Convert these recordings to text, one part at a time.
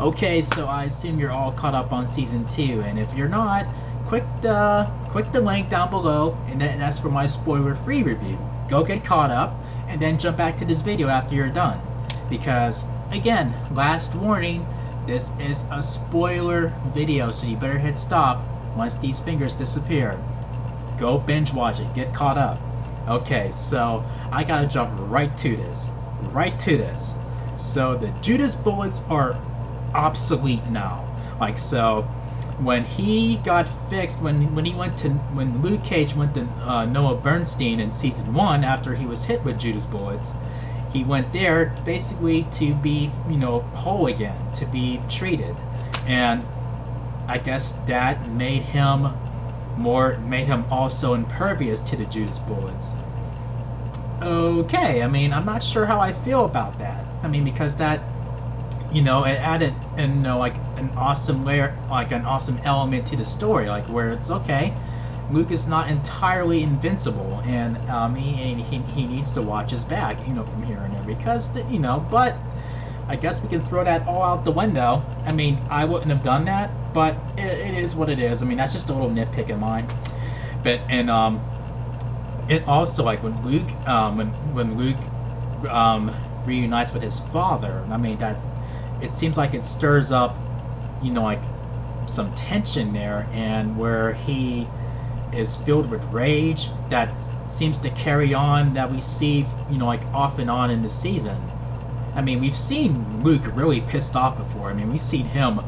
Okay, so I assume you're all caught up on season 2, and if you're not, click the link down below, and that's for my spoiler-free review. Go get caught up, and then jump back to this video after you're done. Because, again, last warning, this is a spoiler video, so you better hit stop once these fingers disappear. Go binge watch it, get caught up. Okay, so I gotta jump right to this. So the Judas bullets are obsolete now. Like, so when he got fixed, when Luke Cage went to Noah Bernstein in season 1 after he was hit with Judas bullets, he went there basically to be, whole again, to be treated. And I guess that made him also impervious to the Judas bullets. Okay, I mean, I'm not sure how I feel about that. I mean, because that, it added, like an awesome layer, like an awesome element to the story, like where it's okay, Luke is not entirely invincible, and he needs to watch his back, from here and there, because, but I guess we can throw that all out the window. I mean, I wouldn't have done that, but it is what it is. I mean, that's just a little nitpick of mine. But, and, it also, like, when Luke reunites with his father, I mean, that, it seems like it stirs up, like, some tension there, and where he is filled with rage that seems to carry on, that we see, like, off and on in the season. I mean, we've seen Luke really pissed off before. I mean, we've seen him,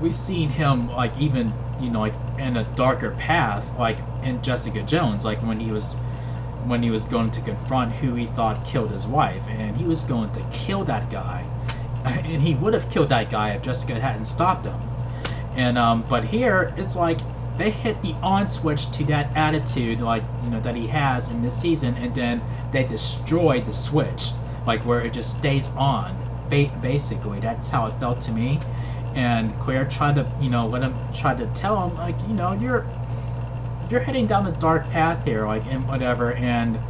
we've seen him, like, even, like, in a darker path, like in Jessica Jones, like when he was going to confront who he thought killed his wife, and he was going to kill that guy, and he would have killed that guy if Jessica hadn't stopped him. And but here it's like they hit the on switch to that attitude, like, that he has in this season, and then they destroyed the switch, like where it just stays on. Basically, that's how it felt to me. And Claire tried to tell him, like, you're heading down the dark path here, like, and whatever, and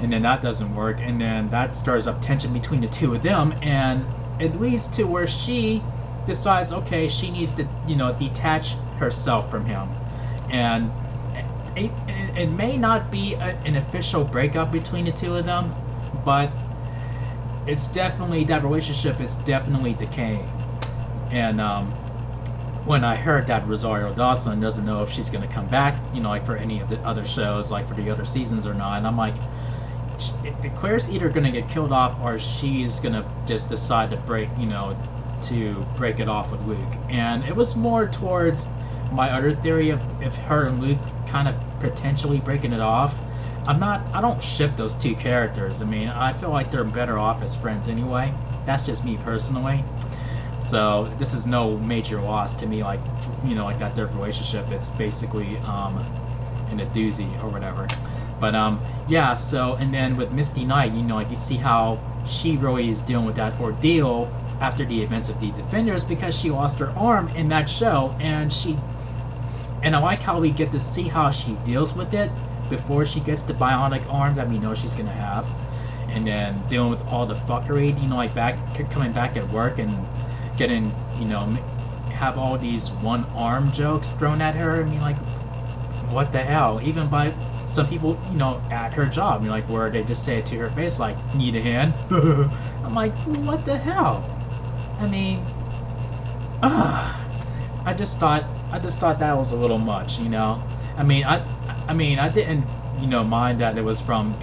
then that doesn't work, and then that stirs up tension between the two of them, and it leads to where she decides, okay, she needs to, detach herself from him. And it may not be an official breakup between the two of them, but it's definitely, that relationship is definitely decaying. And when I heard that Rosario Dawson doesn't know if she's going to come back, like for any of the other shows, like for the other seasons or not, and I'm like, Claire's either going to get killed off, or she's going to just decide to break it off with Luke. And it was more towards my other theory of if her and Luke kind of potentially breaking it off. I don't ship those two characters. I mean, I feel like they're better off as friends anyway. That's just me personally. So this is no major loss to me, like, like that their relationship, it's basically in a doozy or whatever. But yeah, so, and then with Misty Knight, like, you see how she really is dealing with that ordeal after the events of the Defenders, because she lost her arm in that show, and I like how we get to see how she deals with it before she gets the bionic arm that we know she's gonna have, and then dealing with all the fuckery, like coming back at work and getting, have all these one arm jokes thrown at her. I mean, like, what the hell? Even by some people, at her job, like, where they just say it to her face, like, need a hand? I'm like, what the hell? I mean, I just thought that was a little much, I mean, I didn't, mind that it was from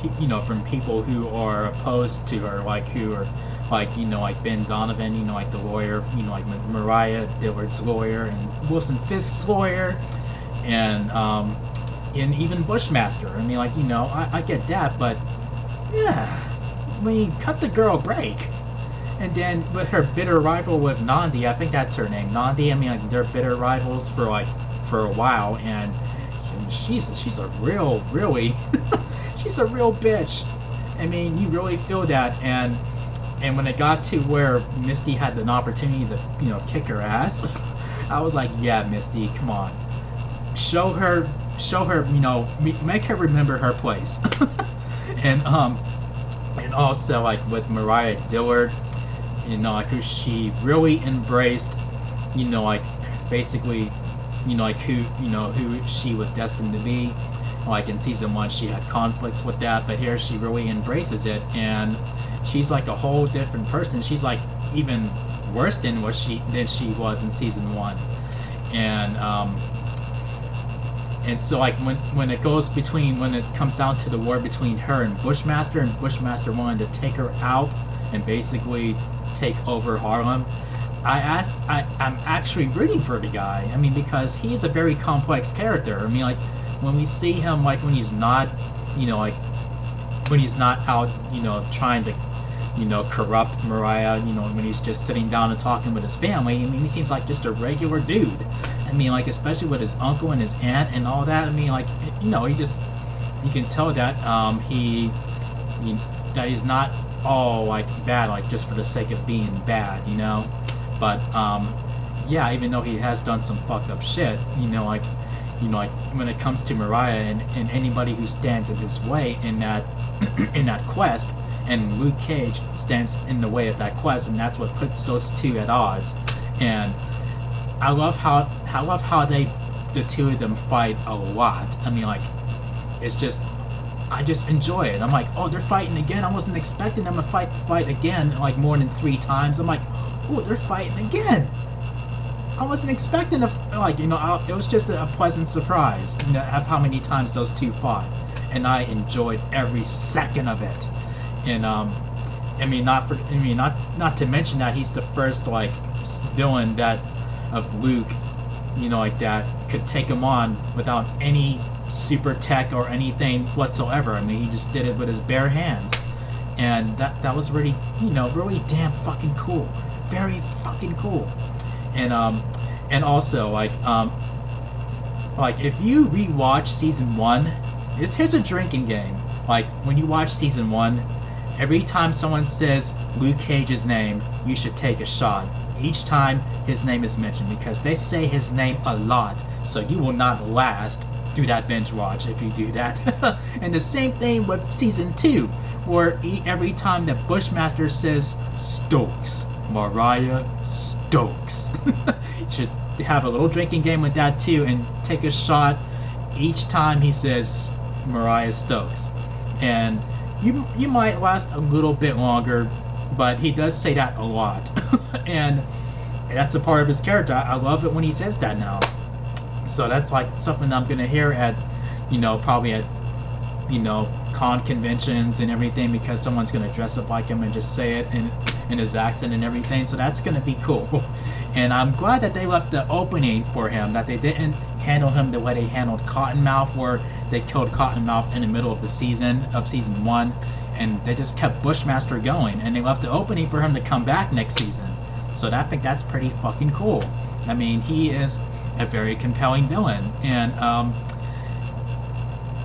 people who are opposed to her, like, who are, like, like Ben Donovan, like the lawyer, like Mariah Dillard's lawyer, and Wilson Fisk's lawyer, and even Bushmaster. I mean, like, I get that, but yeah, I mean, cut the girl a break. And then with her bitter rival with Nandi, I think that's her name, Nandi. I mean, like, they're bitter rivals for a while, and she's a really she's a real bitch. I mean, you really feel that. And when it got to where Misty had an opportunity to, kick her ass, I was like, yeah, Misty, come on. Show her, make her remember her place. And also, like, with Mariah Dillard, you know, like who she really embraced, you know, like basically, you know, like who she was destined to be. Like in season 1 she had conflicts with that, but here she really embraces it, and she's like a whole different person. She's like even worse than she was in season 1. And so like when it comes down to the war between her and Bushmaster wanted to take her out and basically take over Harlem, I'm actually rooting for the guy. I mean, because he's a very complex character. I mean, like when we see him, like when he's not, you know, like when he's not out, you know, trying to, you know, corrupt Mariah, you know, when he's just sitting down and talking with his family, I mean, he seems like just a regular dude. I mean, like, especially with his uncle and his aunt and all that. I mean, like, you know, you can tell that that he's not all like bad, like just for the sake of being bad, you know. But yeah, even though he has done some fucked up shit, you know, like when it comes to Mariah and anybody who stands in his way in that in that quest, and Luke Cage stands in the way of that quest, and that's what puts those two at odds. And I love how the two of them fight a lot. I mean, like, it's just, I just enjoy it. I'm like, oh, they're fighting again. I wasn't expecting them to fight again like more than 3 times. I'm like, oh, they're fighting again. I wasn't expecting like, you know, it was just a pleasant surprise, you know, of how many times those two fought, and I enjoyed every second of it. And I mean, not to mention that he's the first like villain that of Luke, you know, like that could take him on without any super tech or anything whatsoever. I mean, he just did it with his bare hands, and that was really, you know, really damn fucking cool, very fucking cool. And also like if you rewatch season 1, here's a drinking game. Like when you watch season 1, every time someone says Luke Cage's name, you should take a shot. Each time his name is mentioned, because they say his name a lot, so you will not last through that binge watch if you do that. And the same thing with season 2, where every time that Bushmaster says Stokes, Mariah Stokes, you should have a little drinking game with that too, and take a shot each time he says Mariah Stokes. And you might last a little bit longer, but he does say that a lot. And that's a part of his character. I love it when he says that now. So that's like something I'm gonna hear at, you know, probably at, you know, con conventions and everything, because someone's gonna dress up like him and just say it in his accent and everything. So that's gonna be cool. And I'm glad that they left the opening for him, that they didn't handle him the way they handled Cottonmouth, where they killed Cottonmouth in the middle of season 1, and they just kept Bushmaster going, and they left the opening for him to come back next season. So I think that's pretty fucking cool. I mean, he is a very compelling villain. And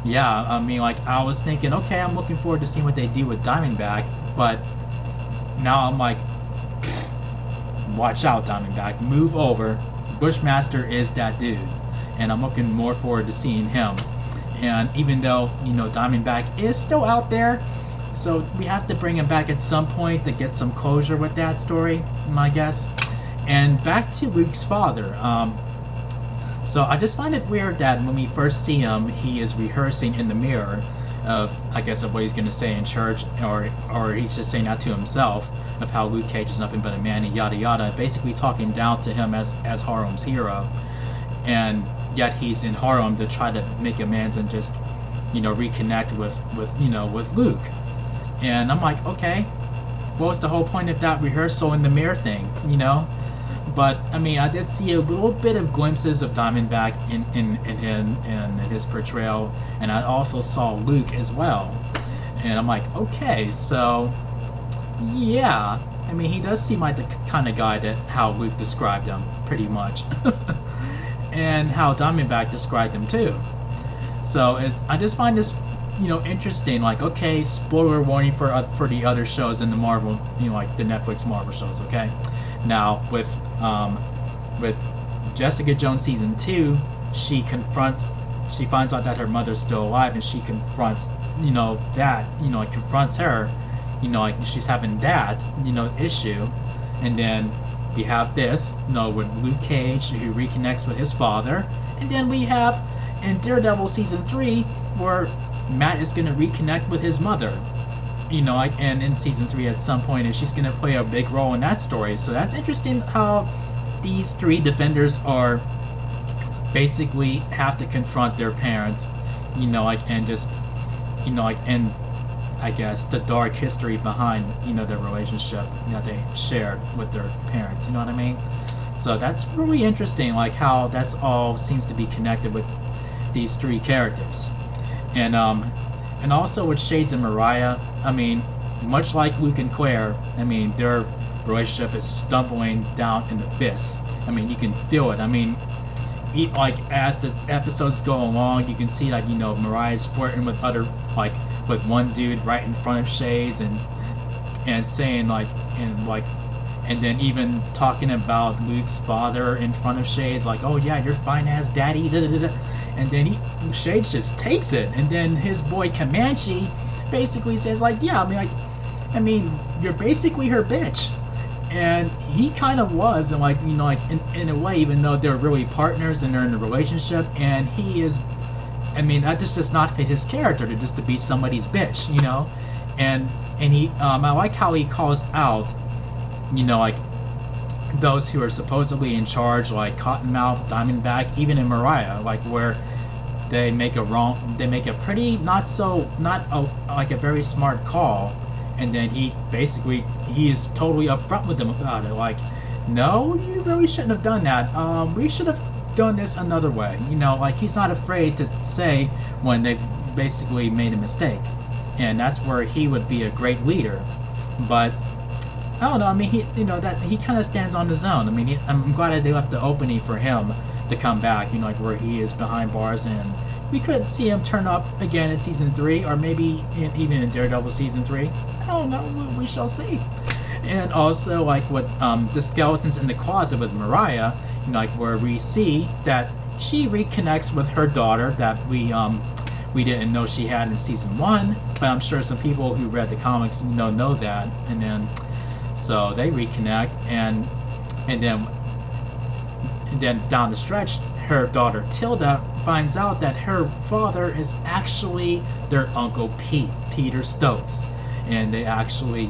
yeah, I mean, like, I was thinking, okay, I'm looking forward to seeing what they do with Diamondback, but now I'm like, watch out, Diamondback, move over. Bushmaster is that dude, and I'm looking more forward to seeing him. And even though, you know, Diamondback is still out there, so we have to bring him back at some point to get some closure with that story, my guess. And back to Luke's father. So I just find it weird that when we first see him, he is rehearsing in the mirror of, I guess, of what he's going to say in church, or he's just saying that to himself, of how Luke Cage is nothing but a man and yada yada, basically talking down to him as Harlem's hero. And yet he's in Harlem to try to make amends and just, you know, reconnect with Luke. And I'm like, okay, what was the whole point of that rehearsal in the mirror thing, you know? But I mean, I did see a little bit of glimpses of Diamondback in his portrayal, and I also saw Luke as well. And I'm like, okay, so yeah, I mean, he does seem like the kind of guy that how Luke described him, pretty much, and how Diamondback described him too. So I just find this, you know, interesting. Like, okay, spoiler warning for the other shows in the Marvel, you know, like the Netflix Marvel shows. Okay, now with Jessica Jones season 2, she finds out that her mother's still alive, and she confronts, you know, like confronts her, you know, like she's having that, you know, issue. And then we have this, with Luke Cage who reconnects with his father, and then we have in Daredevil season 3 where Matt is going to reconnect with his mother. And in season 3 at some point, and she's going to play a big role in that story. So that's interesting how these three defenders are basically have to confront their parents, and just, and I guess the dark history behind, their relationship that they shared with their parents, you know what I mean? So that's really interesting, like how that's all seems to be connected with these three characters. And also with Shades and Mariah, I mean, much like Luke and Claire, I mean, their relationship is stumbling down an abyss. I mean, you can feel it. I mean, like as the episodes go along, you can see like Mariah's flirting with with one dude right in front of Shades, and saying and then even talking about Luke's father in front of Shades, like, oh yeah, you're fine ass daddy, da, da, da. And then Shades just takes it, and then his boy Comanche basically says like, yeah, I mean, you're basically her bitch. And he kind of was, and in a way, even though they're really partners and they're in a relationship, and he is, I mean, that just does not fit his character to be somebody's bitch, and he, I like how he calls out, those who are supposedly in charge, like Cottonmouth, Diamondback, even in Mariah, where they make a pretty not a very smart call. And then he is totally upfront with them about it. Like, no, you really shouldn't have done that. We should have done this another way. He's not afraid to say when they've basically made a mistake. And that's where he would be a great leader. But, I don't know, I mean, he kind of stands on his own. I mean, I'm glad that they left the opening for him to come back, where he is behind bars, and we could see him turn up again in season 3, or maybe even in Daredevil season 3. I don't know, we shall see. And also, with the skeletons in the closet with Mariah, where we see that she reconnects with her daughter that we didn't know she had in season 1, but I'm sure some people who read the comics know that. And then, so they reconnect, and then down the stretch, her daughter Tilda finds out that her father is actually their Uncle Pete, Peter Stokes. And they actually,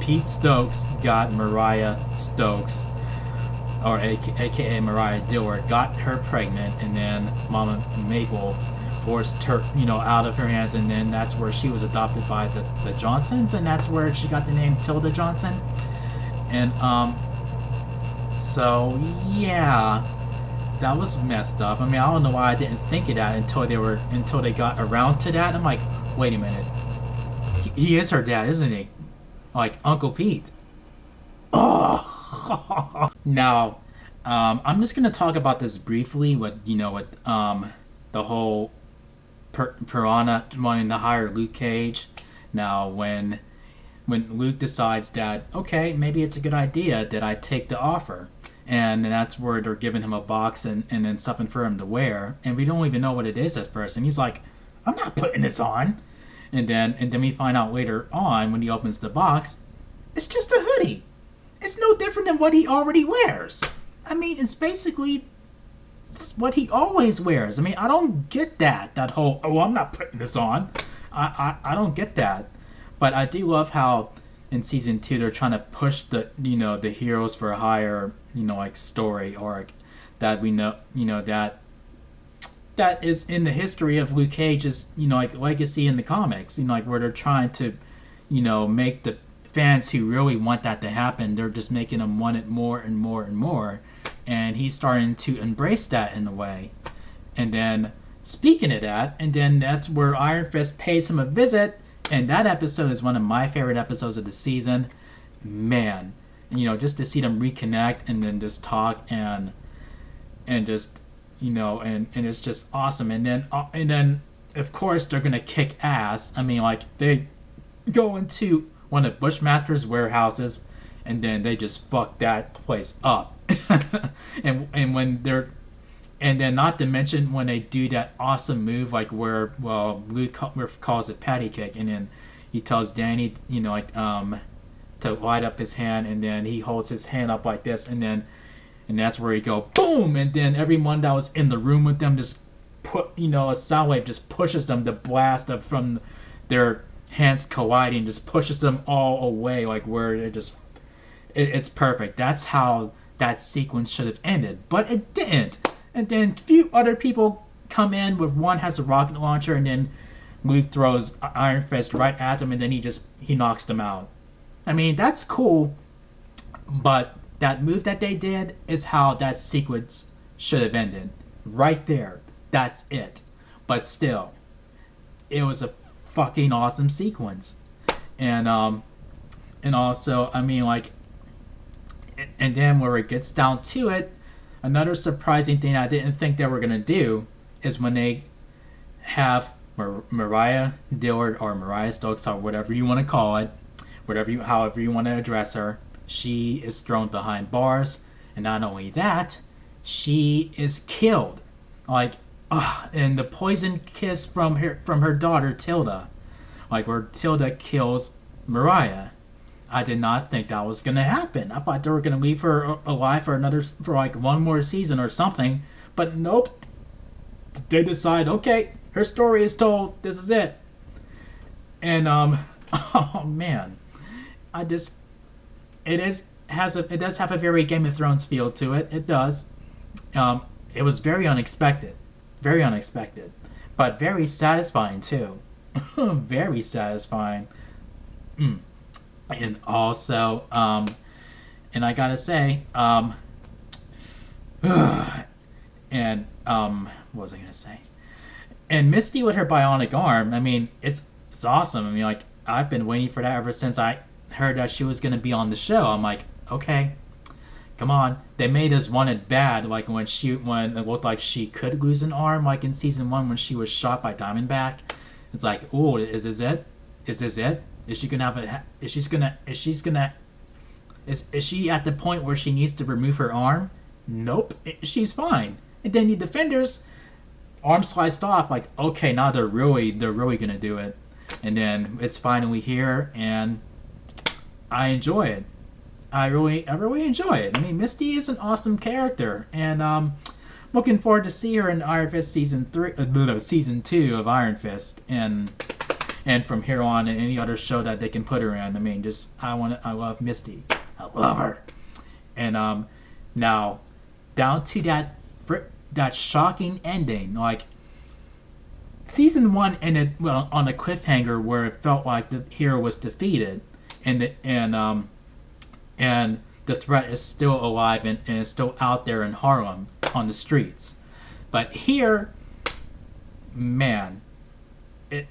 Pete Stokes got Mariah Stokes, or aka Mariah Dillard, got her pregnant, and then Mama Maple forced her, out of her hands, and then that's where she was adopted by the Johnsons, and that's where she got the name Tilda Johnson. And, so, yeah, that was messed up. I mean, I don't know why I didn't think of that until they got around to that. I'm like, wait a minute. He is her dad, isn't he? Like Uncle Pete. Oh. Now, I'm just gonna talk about this briefly. With the whole Piranha wanting to hire Luke Cage. Now, when Luke decides that, okay, maybe it's a good idea that I take the offer, and that's where they're giving him a box and then something for him to wear, and we don't even know what it is at first, and he's like, I'm not putting this on. And then we find out later on when he opens the box, it's just a hoodie. It's no different than what he already wears. I mean, it's basically what he always wears. I mean, I don't get that whole, oh, I'm not putting this on. I don't get that. But I do love how in season 2 they're trying to push the the Heroes for Hire story arc that we know that is in the history of Luke Cage's legacy in the comics, where they're trying to make the fans who really want that to happen, they're just making them want it more and more and more, and he's starting to embrace that in a way. And then speaking of that, and then that's where Iron Fist pays him a visit, and that episode is one of my favorite episodes of the season. Man, just to see them reconnect and then just talk and just and it's just awesome. And then of course they're gonna kick ass. I mean, they go into one of Bushmaster's warehouses, and then they just fuck that place up. and when they're, and then not to mention when they do that awesome move, where Luke calls it patty cake, and then he tells Danny, to light up his hand, and then he holds his hand up like this, and that's where he go boom, and then everyone that was in the room with them just put, a sound wave just pushes them, the blast of from their hands colliding just pushes them all away, like where it's perfect. That's how that sequence should have ended, but it didn't. And then a few other people come in with, one has a rocket launcher, and then Luke throws Iron Fist right at him, and then he knocks them out. I mean, that's cool, but that move that they did is how that sequence should have ended. Right there. That's it. But still, it was a fucking awesome sequence. And also, I mean, like, and then where it gets down to it, another surprising thing I didn't think they were going to do is when they have Mariah Dillard, or Mariah Stokes, or whatever you want to call it, however you want to address her, she is thrown behind bars, and not only that, she is killed. Like, and the poison kiss from her daughter Tilda, like where Tilda kills Mariah. I did not think that was gonna happen. I thought they were gonna leave her alive for like one more season or something, but nope. They decide, okay, her story is told. This is it. And oh man, it does have a very Game of Thrones feel to it. It does. It was very unexpected, but very satisfying too. Very satisfying. And also, and I gotta say, and what was I gonna say? And Misty with her bionic arm, I mean, it's awesome. I mean, like, I've been waiting for that ever since I heard that she was gonna be on the show. I'm like, okay, come on. They made us want it bad, like when it looked like she could lose an arm, like in season 1 when she was shot by Diamondback. It's like, oh, is this it? Is this it? Is she gonna have is she at the point where she needs to remove her arm? Nope, she's fine. And then the Defenders, arm sliced off, like, okay, now they're really gonna do it. And then it's finally here, and I enjoy it. I really enjoy it. I mean, Misty is an awesome character, and looking forward to see her in Iron Fist season 2 of Iron Fist, and from here on in any other show that they can put her in. I mean, I love Misty. I love her. And now down to that shocking ending, like season 1 ended on a cliffhanger where it felt like the hero was defeated, and the threat is still alive and is still out there in Harlem on the streets. But here, man,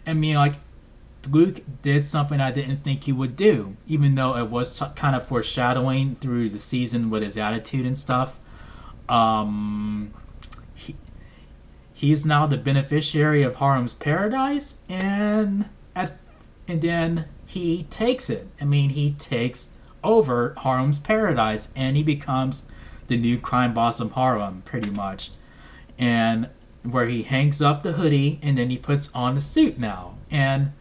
I mean, like, Luke did something I didn't think he would do, even though it was kind of foreshadowing through the season with his attitude and stuff. He's now the beneficiary of Harlem's Paradise, and then he takes it. I mean, he takes over Harlem's Paradise, and he becomes the new crime boss of Harlem, pretty much. And where he hangs up the hoodie, and then he puts on the suit now. And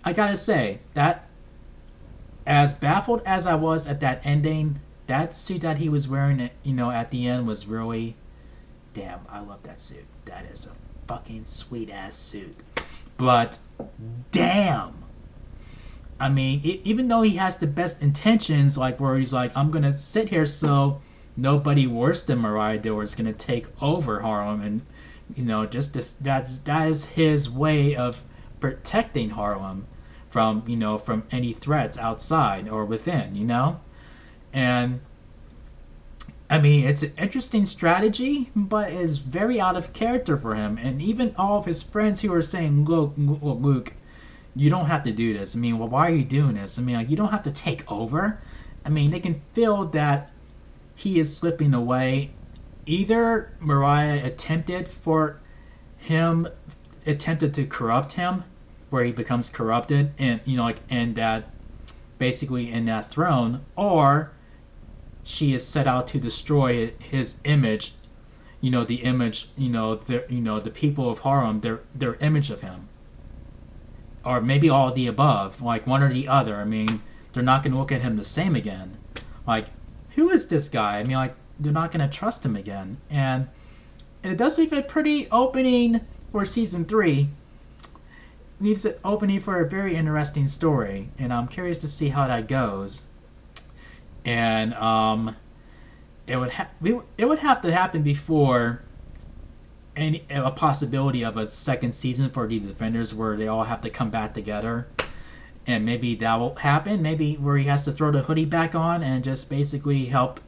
I gotta say, that, as baffled as I was at that ending, that suit that he was wearing, at the end was really, damn, I love that suit. That is a fucking sweet ass suit. But damn, I mean, even though he has the best intentions, like where he's like, I'm gonna sit here so nobody worse than Mariah Dillard is gonna take over Harlem, and that is his way of protecting Harlem from any threats outside or within, and I mean, it's an interesting strategy, but it's very out of character for him. And even all of his friends who are saying, look, Luke, you don't have to do this. I mean, well, why are you doing this? I mean, like, you don't have to take over. I mean, they can feel that he is slipping away. Either Mariah attempted to corrupt him, where he becomes corrupted, and and that basically in that throne, or she is set out to destroy his image, the image, the people of Harlem, their image of him, or maybe all of the above, like one or the other. I mean, they're not going to look at him the same again. Like, who is this guy? I mean, like, they're not going to trust him again. And it does leave a pretty opening for season 3. Leaves it opening for a very interesting story, and I'm curious to see how that goes. And it would have to happen before a possibility of a second season for the Defenders, where they all have to come back together. And maybe that will happen. Maybe where he has to throw the hoodie back on and just basically help,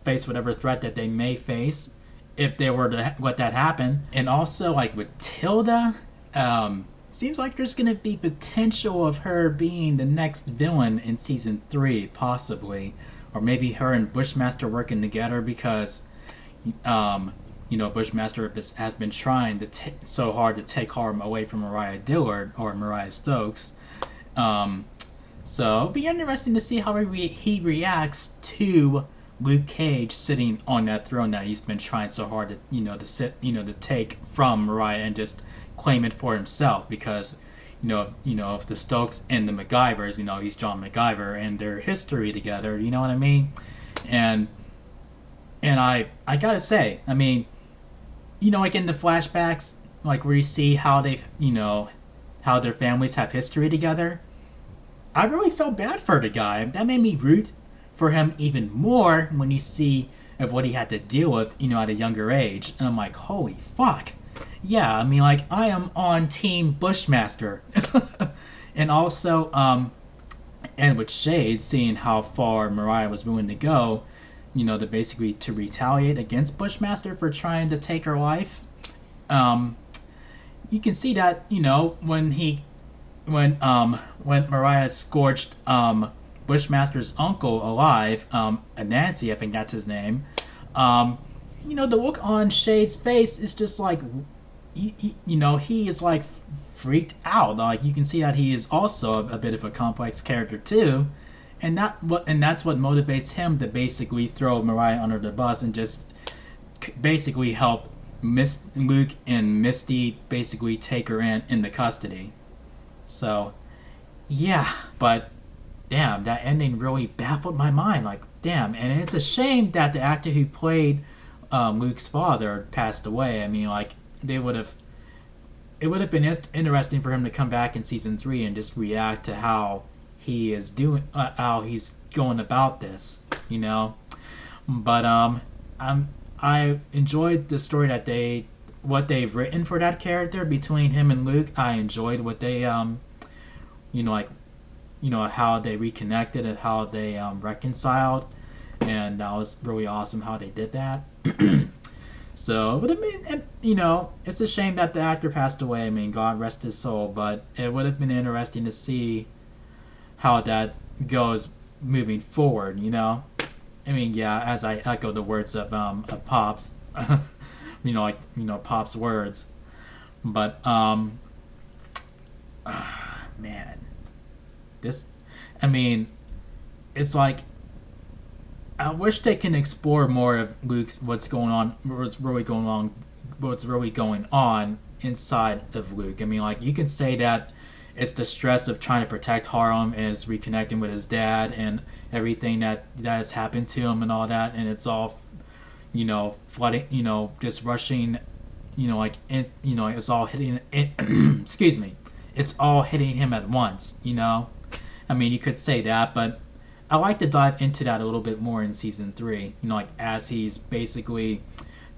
face whatever threat that they may face if they were to let that happen. And also, like, with Tilda, seems like there's going to be potential of her being the next villain in season 3, possibly. Or maybe her and Bushmaster working together, because, Bushmaster has been trying so hard to take Harlem away from Mariah Dillard, or Mariah Stokes. So it'll be interesting to see how he reacts to Luke Cage sitting on that throne that he's been trying so hard to take from Mariah and just claim it for himself, because of the Stokes and the MacGyvers, he's John MacGyver, and their history together, you know what I mean? And I gotta say, I mean, like in the flashbacks, like where you see how they've, how their families have history together, I really felt bad for the guy. That made me root for him even more when you see of what he had to deal with, at a younger age. And I'm like, holy fuck. Yeah, I mean, like, I am on Team Bushmaster. And also, and with Shade, seeing how far Mariah was willing to go, to retaliate against Bushmaster for trying to take her life. You can see that, when Mariah scorched Bushmaster's uncle alive, Anansi, I think that's his name. The look on Shade's face is just like, he is like freaked out. Like, you can see that he is also a bit of a complex character too, and that's what motivates him to basically throw Mariah under the bus and just basically help Luke and Misty basically take her in the custody. So, yeah, but damn, that ending really baffled my mind. Like, damn, and it's a shame that the actor who played Luke's father passed away. I mean, like, it would have been interesting for him to come back in season 3 and just react to how he is doing, how he's going about this, But I enjoyed the story that what they've written for that character between him and Luke. I enjoyed what they, how they reconnected and how they reconciled, and that was really awesome how they did that. So, but I mean, it's a shame that the actor passed away. I mean, God rest his soul, but it would have been interesting to see how that goes moving forward, I mean, yeah, as I echo the words of Pop's, Pop's words, but man, it's like, I wish they can explore more of Luke's what's really going on inside of Luke. I mean, like, you can say that it's the stress of trying to protect Harlem and it's reconnecting with his dad and everything that has happened to him and all that, and it's all, flooding, just rushing, it's all hitting it. Excuse me, it's all hitting him at once. I mean, you could say that, but I like to dive into that a little bit more in season 3. Like, as he's basically,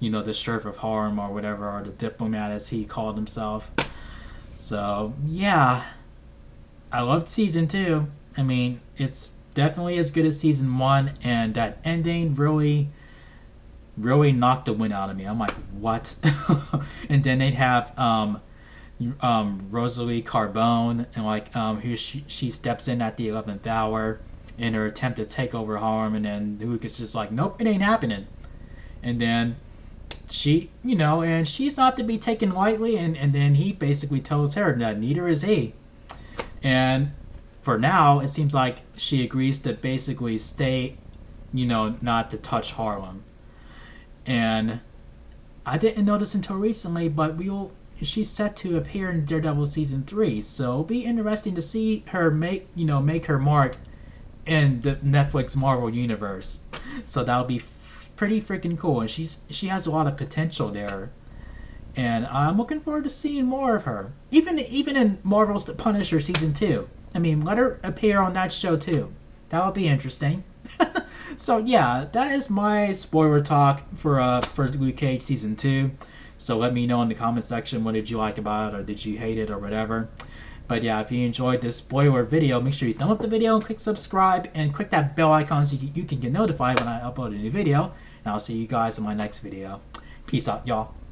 the sheriff of Harlem or whatever, or the diplomat as he called himself. So, yeah, I loved season 2. I mean, it's definitely as good as season 1, and that ending really knocked the wind out of me. I'm like, what? And then they'd have Rosalie Carbone, and like who she steps in at the 11th hour in her attempt to take over Harlem, and then Luke is just like, nope, it ain't happening. And then she, and she's not to be taken lightly, and then he basically tells her that neither is he. And for now, it seems like she agrees to basically stay, not to touch Harlem. And I didn't notice until recently, but she's set to appear in Daredevil season 3, so it'll be interesting to see her make her mark in the Netflix Marvel universe. So that'll be pretty freaking cool, and she has a lot of potential there, and I'm looking forward to seeing more of her. Even in Marvel's The Punisher season 2. I mean, let her appear on that show too. That would be interesting. So yeah, that is my spoiler talk for Luke Cage season 2. So let me know in the comment section, what did you like about it, or did you hate it, or whatever. But yeah, if you enjoyed this spoiler video, make sure you thumb up the video and click subscribe and click that bell icon so you can get notified when I upload a new video. And I'll see you guys in my next video. Peace out, y'all.